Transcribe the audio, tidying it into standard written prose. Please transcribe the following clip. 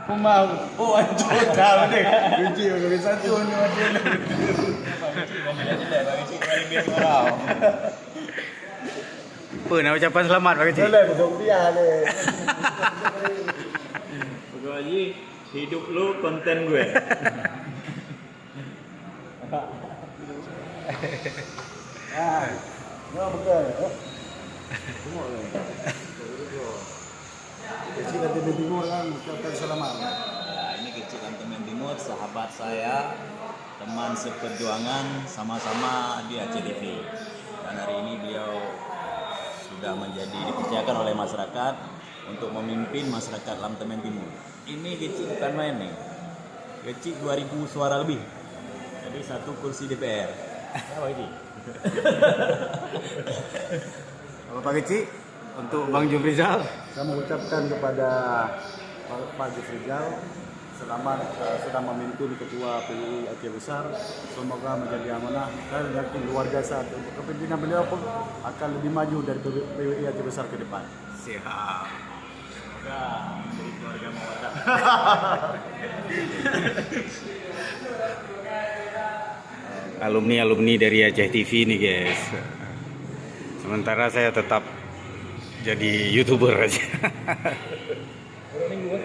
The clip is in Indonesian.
Mau, oh anjir tahu deh. Lucu kalau satu ni macam ni. Apa nak ucapan selamat Pak Kecil? Boleh betul dia ni. Pokok Haji, hidup lu konten gue. Ah, no betul. Tengok ni. Kecil nanti di timur kan ucapkan selamat. Nah, ini Kecil Temen Timur, sahabat saya, teman seperjuangan, sama-sama di ACTV. Dan hari ini beliau sudah dipercayakan oleh masyarakat untuk memimpin masyarakat Lam Temen Timur. Ini Kecil bukan main nih. Kecil 2000 suara lebih. Jadi satu kursi DPR. Apa ini? Pak Kecil, untuk Bang Jufrizal. Saya mengucapkan kepada Pak Jufrizal selamat sudah memimpin ketua PWI Aceh Besar. Semoga menjadi amanah dan yakin luar biasa untuk kepemimpinan beliau pun akan lebih maju dari PWI Aceh Besar ke depan. Siap. Semoga menjadi keluarga mawadah. Alumni dari Aceh TV nih guys. Sementara saya tetap jadi YouTuber aja. Minggu